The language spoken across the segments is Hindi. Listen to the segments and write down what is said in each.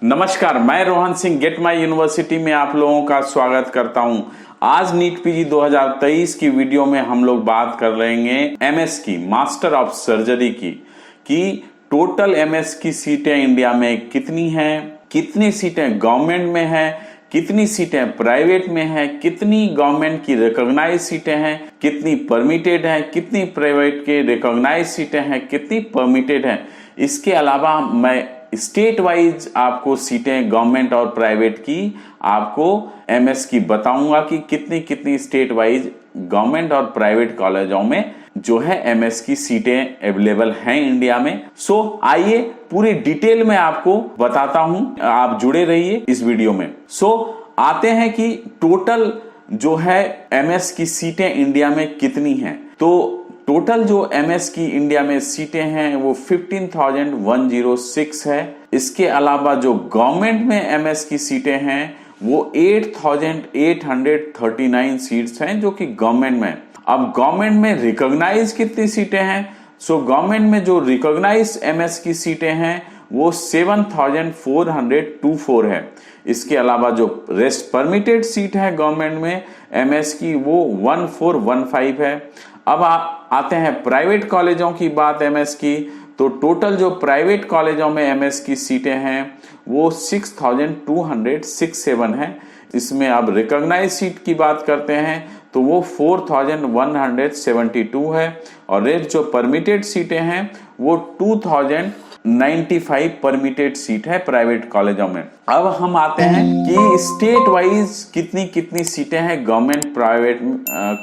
नमस्कार, मैं Rohan Singh get my university में आप लोगों का स्वागत करता हूं। आज नीट पीजी 2023 की वीडियो में हम लोग बात कर लेंगे एमएस की, मास्टर ऑफ सर्जरी की, कि टोटल एमएस की सीटें इंडिया में कितनी हैं, कितनी सीटें गवर्नमेंट में हैं, कितनी सीटें प्राइवेट में हैं, कितनी गवर्नमेंट की रिकॉग्नाइज सीटें हैं, कितनी परमिटेड हैं, कितनी प्राइवेट के रिकॉग्नाइज सीटें हैं, कितनी परमिटेड हैं। इसके अलावा मैं स्टेट वाइज आपको सीटें गवर्नमेंट और प्राइवेट की आपको एमएस की बताऊंगा कि कितनी कितनी स्टेट वाइज गवर्नमेंट और प्राइवेट कॉलेजों में जो है एमएस की सीटें अवेलेबल हैं इंडिया में। सो आइए पूरी डिटेल में आपको बताता हूं, आप जुड़े रहिए इस वीडियो में। सो आते हैं कि टोटल जो है एमएस की सीटें इंडिया में कितनी हैं। तो टोटल जो एमएस की इंडिया में सीटें हैं वो 15,106 है। इसके अलावा जो गवर्नमेंट में एमएस की सीटें हैं वो 8,839 सीट्स हैं जो कि गवर्नमेंट में। अब गवर्नमेंट में रिकॉग्नाइज कितनी सीटें हैं? सो गवर्नमेंट में जो रिकॉग्नाइज एमएस की सीटें हैं वो 7,424 है। इसके अलावा जो रेस्ट परमिटेड सीट है गवर्नमेंट में एमएस की वो 1,415 है। अब आते हैं प्राइवेट कॉलेजों की बात एमएस की। तो टोटल जो प्राइवेट कॉलेजों में एमएस की सीटें हैं वो 6,267 है। इसमें अब रिकॉग्नाइज सीट की बात करते हैं तो वो 4,172 है और रेट जो परमिटेड सीटें हैं वो 2,095 परमिटेड सीट है प्राइवेट कॉलेजों में। अब हम आते हैं कि स्टेट वाइज कितनी कितनी सीटें हैं गवर्नमेंट प्राइवेट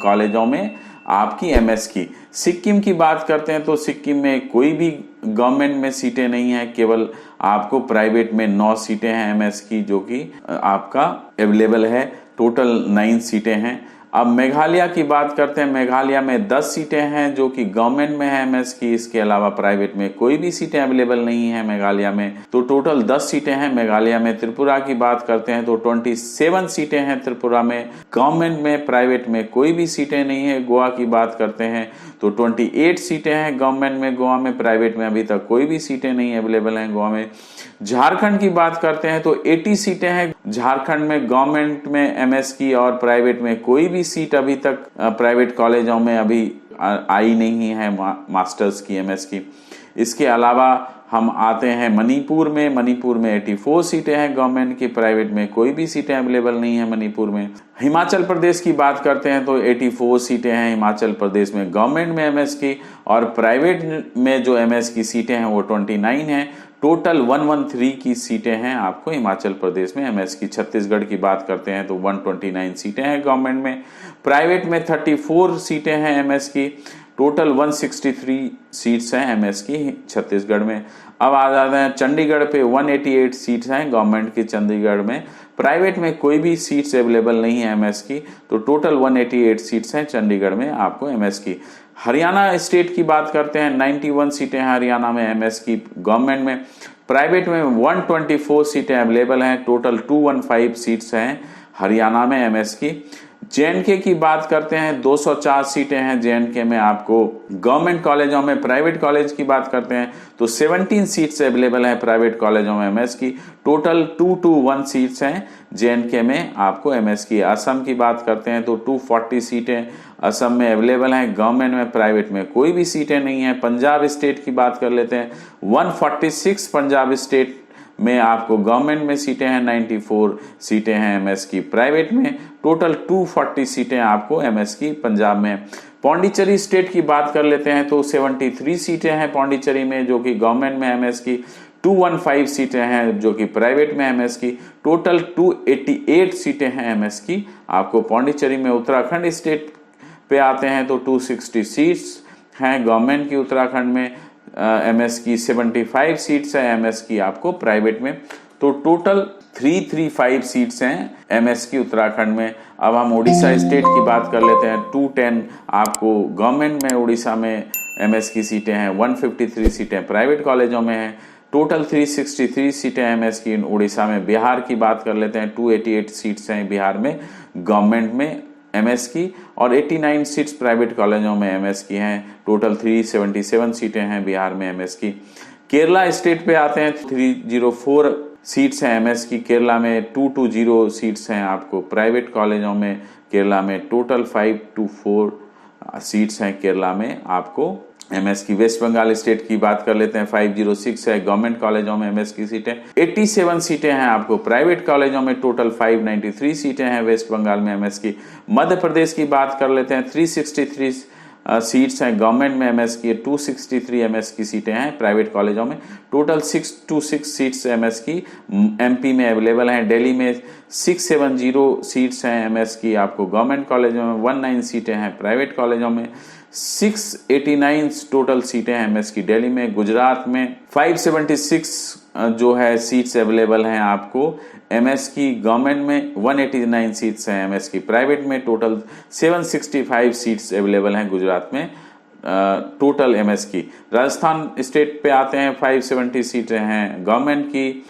कॉलेजों में आपकी एमएस की। सिक्किम की बात करते हैं तो सिक्किम में कोई भी गवर्नमेंट में सीटें नहीं है, केवल आपको प्राइवेट में 9 सीटें हैं एमएस की जो कि आपका अवेलेबल है। टोटल 9 सीटें हैं। अब मेघालय की बात करते हैं। मेघालय में 10 सीटें हैं जो कि गवर्नमेंट में है एमएस की। इसके अलावा प्राइवेट में कोई भी सीटें अवेलेबल नहीं है मेघालय में। तो टोटल 10 सीटें हैं मेघालय में। त्रिपुरा की बात करते हैं तो 27 सीटें हैं त्रिपुरा में। गवर्नमेंट में प्राइवेट में कोई भी सीटें नहीं है। गोवा की बात करते हैं तो 28 सीटें हैं गवर्नमेंट में गोवा में। प्राइवेट में अभी तक कोई भी सीटें नहीं अवेलेबल हैं गोवा में। झारखंड की बात करते हैं तो 80 सीटें हैं झारखंड में गवर्नमेंट में एमएस की, और प्राइवेट में कोई भी सीट अभी तक प्राइवेट कॉलेजों में अभी आई नहीं है मास्टर्स की एमएस की। इसके अलावा हम आते हैं मणिपुर में। मणिपुर में 84 सीटें हैं गवर्नमेंट की, प्राइवेट में कोई भी सीटें अवेलेबल नहीं है मणिपुर में। हिमाचल प्रदेश की बात करते हैं तो 84 सीटें हैं हिमाचल प्रदेश में गवर्नमेंट में एमएस की, और प्राइवेट में जो एमएस की सीटें हैं वो 29 हैं। टोटल 113 की सीटें हैं आपको हिमाचल प्रदेश में एमएस की। छत्तीसगढ़ की बात करते हैं तो 129 सीटें हैं गवर्नमेंट में। प्राइवेट में 34 सीटें हैं एमएस की। टोटल 163 सीट्स हैं एमएस की छत्तीसगढ़ में। अब आ जाते हैं चंडीगढ़ पे। 188 सीट्स हैं गवर्नमेंट की चंडीगढ़ में। प्राइवेट में कोई भी सीट्स अवेलेबल नहीं है एमएस की। तो टोटल 188 सीट्स हैं चंडीगढ़ में आपको एमएस की। हरियाणा स्टेट की बात करते हैं 91 सीटें हैं हरियाणा में एमएस की गवर्नमेंट में। प्राइवेट में 124 सीटें अवेलेबल हैं। टोटल 215 सीट्स हैं हरियाणा में एमएस की। जेएनके की बात करते हैं 204 सीटें हैं जेएनके में आपको गवर्नमेंट कॉलेजों में। प्राइवेट कॉलेज की बात करते हैं तो 17 सीट्स अवेलेबल हैं प्राइवेट कॉलेजों में एमएस की। टोटल 221 सीट्स हैं जेएनके में आपको एमएस की। असम की बात करते हैं तो 240 सीटें असम में अवेलेबल हैं गवर्नमेंट में। प्राइवेट में कोई भी सीटें नहीं है। पंजाब स्टेट की बात कर लेते हैं 146 पंजाब स्टेट में आपको गवर्नमेंट में सीटें हैं। 94 सीटें हैं एमएस की। प्राइवेट में टोटल 240 सीटें आपको एमएस की पंजाब में। पौंडीचेरी स्टेट की बात कर लेते हैं तो 73 सीटें हैं पौंडीचेरी में जो कि गवर्नमेंट में एमएस की। 215 सीटें हैं जो कि प्राइवेट में एमएस की। टोटल 288 सीटें हैं एमएस की आपको पौंडीचेरी में। उत्तराखंड स्टेट पे आते हैं तो 260 सीट्स हैं गवर्नमेंट की उत्तराखंड में एमएस की। 75 सीट्स है एमएस की आपको प्राइवेट में। तो टोटल 335 सीट्स हैं एमएस की उत्तराखंड में। अब हम उड़ीसा स्टेट की बात कर लेते हैं। 210 आपको गवर्नमेंट में उड़ीसा में एमएस की सीटें हैं। 153 सीटें प्राइवेट कॉलेजों में हैं। टोटल 363 सीटें एमएस की उड़ीसा में। बिहार की बात कर लेते हैं 288 सीट्स हैं बिहार में गवर्नमेंट में एमएस की, और 89 सीट्स प्राइवेट कॉलेजों में एमएस की हैं। टोटल 377 सीटें हैं बिहार में एमएस की। केरला स्टेट पे आते हैं 304 सीट्स हैं एमएस की केरला में 220 सीट्स हैं आपको प्राइवेट कॉलेजों में केरला में टोटल 524 सीट्स हैं केरला में आपको एमएस की। वेस्ट बंगाल स्टेट की बात कर लेते हैं 506 है गवर्नमेंट कॉलेजों में एमएस की सीटें। 87 सीटें हैं आपको प्राइवेट कॉलेजों में, टोटल 593 सीटें हैं वेस्ट बंगाल में एमएस की। मध्य प्रदेश की बात कर लेते हैं 363 सीट्स हैं गवर्नमेंट में एमएस की, 263 एमएस की सीटें हैं प्राइवेट कॉलेजों में, टोटल 626 सीट्स एमएस की एमपी में अवेलेबल हैं। दिल्ली में 670 सीट्स हैं एमएस की आपको गवर्नमेंट कॉलेजों में, 19 सीटें हैं प्राइवेट कॉलेजों में, 689 टोटल सीटें हैं एमएस की दिल्ली में। गुजरात में 576 जो है सीट्स अवेलेबल हैं आपको एमएस की गवर्नमेंट में, 189 सीट्स हैं एमएस की प्राइवेट में, टोटल 765 सीट्स अवेलेबल हैं गुजरात में टोटल एमएस की। राजस्थान स्टेट पे आते हैं 570 सीटें हैं गवर्नमेंट की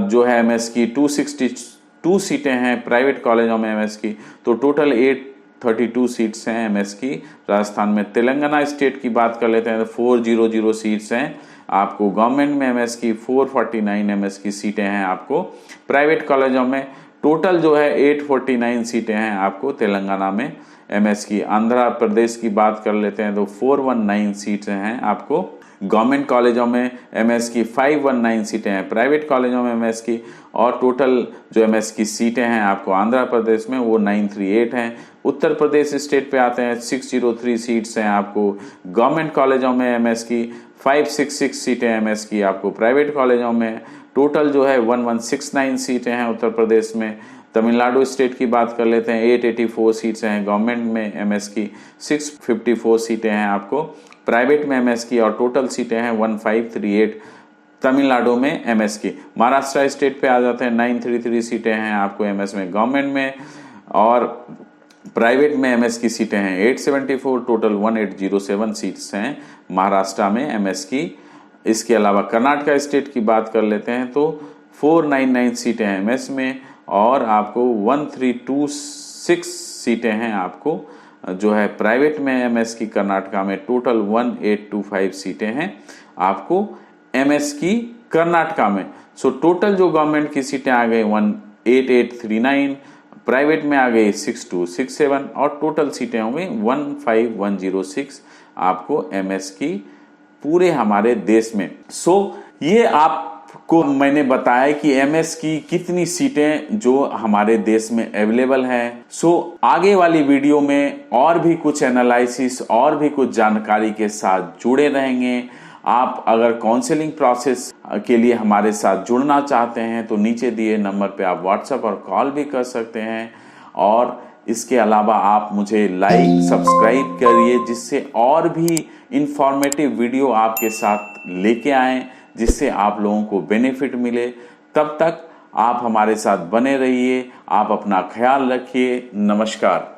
जो है एमएस की, 262 सीटें हैं प्राइवेट कॉलेजों में एमएस की, तो टोटल 832 सीट्स हैं एमएस की राजस्थान में। तेलंगाना स्टेट की बात कर लेते हैं तो 400 सीट्स हैं आपको गवर्नमेंट में एमएस की, 449 एमएस की सीटें हैं आपको प्राइवेट कॉलेजों में, टोटल जो है 849 सीटें हैं आपको तेलंगाना में एमएस की। आंध्र प्रदेश की बात कर लेते हैं तो 419 सीटें हैं आपको गवर्नमेंट कॉलेजों में एमएस की, 519 सीटें हैं प्राइवेट कॉलेजों में एमएस की, और टोटल जो एमएस की सीटें हैं आपको आंध्र प्रदेश में वो 938 हैं। उत्तर प्रदेश स्टेट पे आते हैं 603 सीट्स हैं आपको गवर्नमेंट कॉलेजों में एमएस की, 566 सीटें एमएस की आपको प्राइवेट कॉलेजों में, टोटल जो है 1169 सीटें हैं उत्तर प्रदेश में। तमिलनाडु स्टेट की बात कर लेते हैं 884 सीट्स हैं गवर्नमेंट में एमएस की, 654 सीटें हैं आपको प्राइवेट में एमएस की, और टोटल सीटें हैं 1538 तमिलनाडु में एमएस की। महाराष्ट्र स्टेट पे आ जाते हैं 933 सीटें हैं आपको एमएस में गवर्नमेंट में, और प्राइवेट में एमएस की सीटें हैं 874, टोटल 1807 सीट्स हैं महाराष्ट्र में एमएस की। इसके अलावा कर्नाटका स्टेट की बात कर लेते हैं तो 499 सीटें हैं एमएस में, और आपको 1326 सीटें हैं आपको जो है प्राइवेट में एमएस की कर्नाटका में, टोटल 1825 सीटें हैं आपको एमएस की कर्नाटका में। सो टोटल जो गवर्नमेंट की सीटें आ गई 18839, प्राइवेट में आ गई 6267, और टोटल सीटें होंगी 15106 आपको एमएस की पूरे हमारे देश में। सो ये आपको मैंने बताया कि एमएस की कितनी सीटें जो हमारे देश में अवेलेबल हैं। सो आगे वाली वीडियो में और भी कुछ एनालिसिस और भी कुछ जानकारी के साथ जुड़े रहेंगे। आप अगर काउंसलिंग प्रोसेस के लिए हमारे साथ जुड़ना चाहते हैं तो नीचे दिए नंबर पे आप व्हाट्सएप और कॉल भी कर सकते हैं, और इसके अलावा आप मुझे लाइक सब्सक्राइब करिए जिससे और भी इंफॉर्मेटिव वीडियो आपके साथ लेके आएं जिससे आप लोगों को बेनिफिट मिले। तब तक आप हमारे साथ बने रहिए, आप अपना ख्याल रखिए। नमस्कार।